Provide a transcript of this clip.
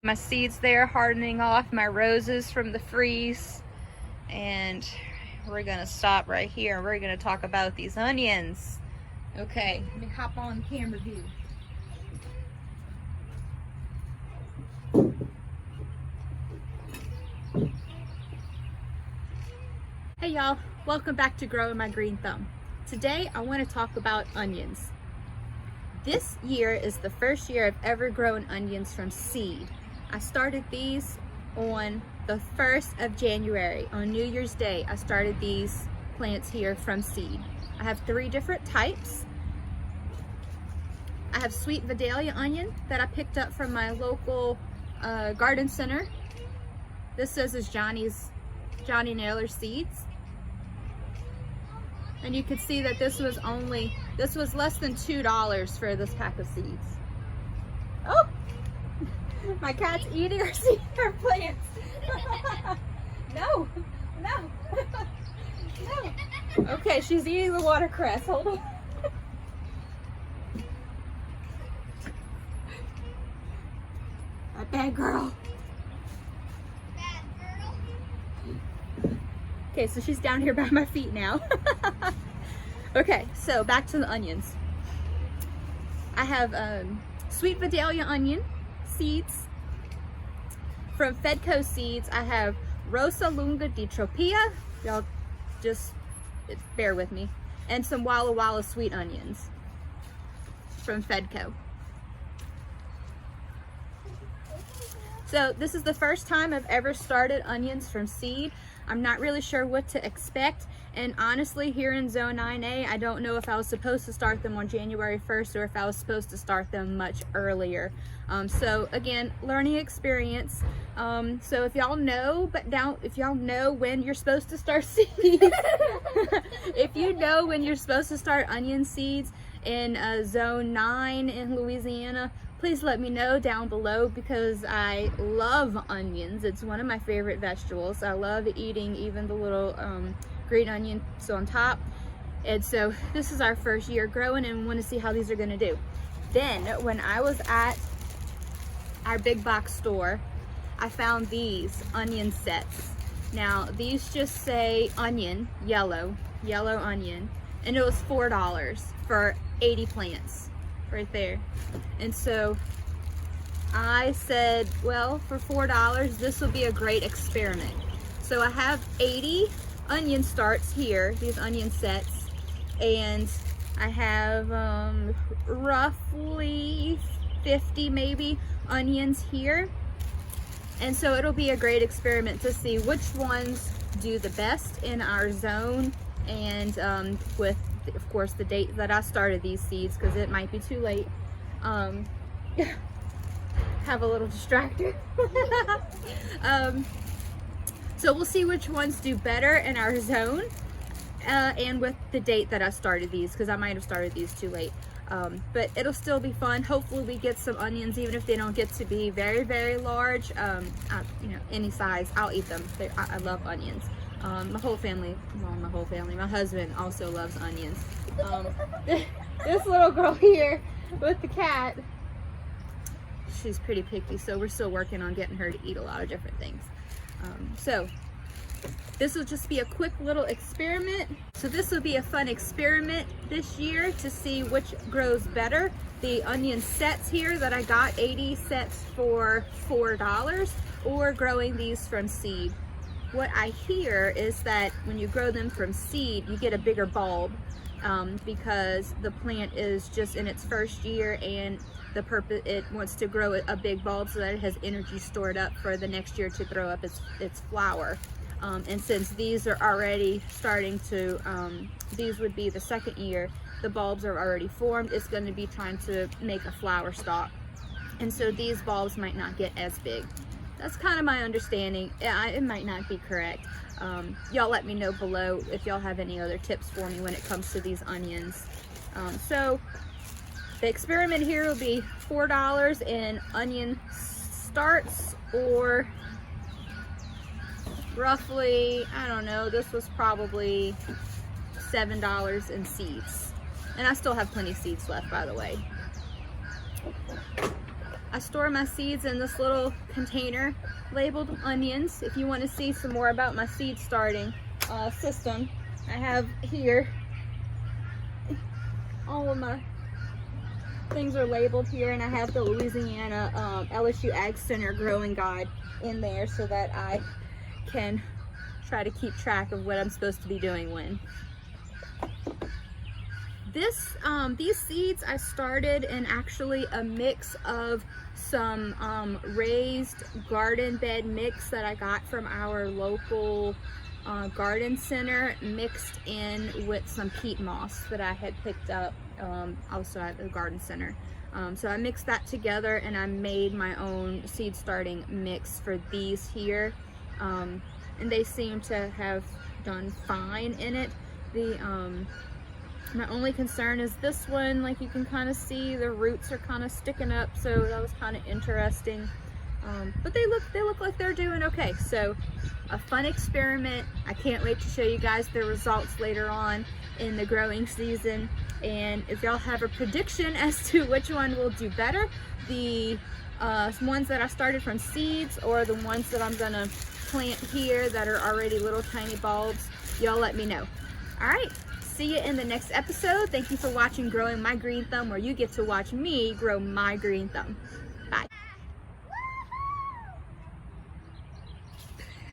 My seeds there hardening off my roses from the freeze, and we're gonna stop right here. We're gonna talk about these onions. Okay, let me hop on camera view. Hey y'all, welcome back to Growing My Green Thumb. Today I want to talk about onions. This year is the first year I've ever grown onions from seed. I started these on the 1st of January. On New Year's Day, I started these plants here from seed. I have 3 different types. I have sweet Vidalia onion that I picked up from my local garden center. This says is Johnny Naylor seeds. And you can see that this was less than $2 for this pack of seeds. Oh! My cat's eating her plants. No, no, no. Okay, she's eating the watercress. Hold on. A bad girl. Bad girl. Okay, so she's down here by my feet now. Okay, so back to the onions. I have sweet Vidalia onion seeds. From Fedco Seeds, I have Rosa Lunga di Tropea. Y'all just bear with me. And some Walla Walla sweet onions from Fedco. So this is the first time I've ever started onions from seed. I'm not really sure what to expect. And honestly, here in Zone 9A, I don't know if I was supposed to start them on January 1st or if I was supposed to start them much earlier. So again, learning experience. So if y'all know, if y'all know when you're supposed to start seeds, if you know when you're supposed to start onion seeds in Zone 9 in Louisiana, please let me know down below, because I love onions. It's one of my favorite vegetables. I love eating even the little green onions on top. And so this is our first year growing, and we want to see how these are going to do. Then when I was at our big box store, I found these onion sets. Now these just say onion, yellow onion, and it was $4 for 80 plants right there. And so I said, well, for $4 this will be a great experiment. So I have 80 onion starts here, these onion sets, and I have roughly 50 maybe onions here. And so it'll be a great experiment to see which ones do the best in our zone, and with of course the date that I started these seeds, because it might be too late. Have a little distractor. So we'll see which ones do better in our zone, and with the date that I started these, because I might have started these too late. But it'll still be fun. Hopefully we get some onions, even if they don't get to be very, very large. You know, any size, I'll eat them. I love onions. My whole family, my husband also loves onions. This little girl here with the cat, she's pretty picky, so we're still working on getting her to eat a lot of different things. So this will just be a quick little experiment. So this will be a fun experiment this year to see which grows better. The onion sets here that I got, 80 sets for $4, or growing these from seed. What I hear is that when you grow them from seed, you get a bigger bulb, because the plant is just in its first year, and the purpose, it wants to grow a big bulb so that it has energy stored up for the next year to throw up its flower. And since these are already starting to, these would be the second year, the bulbs are already formed, it's going to be trying to make a flower stalk. And so these bulbs might not get as big. That's kind of my understanding. It might not be correct. Y'all let me know below if y'all have any other tips for me when it comes to these onions. So the experiment here will be $4 in onion starts, or roughly, I don't know, this was probably $7 in seeds. And I still have plenty of seeds left, by the way. I store my seeds in this little container labeled onions. If you want to see some more about my seed starting system, I have here all of my things are labeled here, and I have the Louisiana LSU Ag Center growing guide in there so that I can try to keep track of what I'm supposed to be doing when. These seeds I started in actually a mix of some raised garden bed mix that I got from our local garden center, mixed in with some peat moss that I had picked up also at the garden center. So I mixed that together and I made my own seed starting mix for these here, and they seem to have done fine in it. My only concern is this one, like you can kind of see the roots are kind of sticking up, so that was kind of interesting. But they look like they're doing okay. So a fun experiment. I can't wait to show you guys the results later on in the growing season. And if y'all have a prediction as to which one will do better, the ones that I started from seeds or the ones that I'm gonna plant here that are already little tiny bulbs, y'all let me know. All right. See you in the next episode. Thank you for watching Growing My Green Thumb, where you get to watch me grow my green thumb. Bye.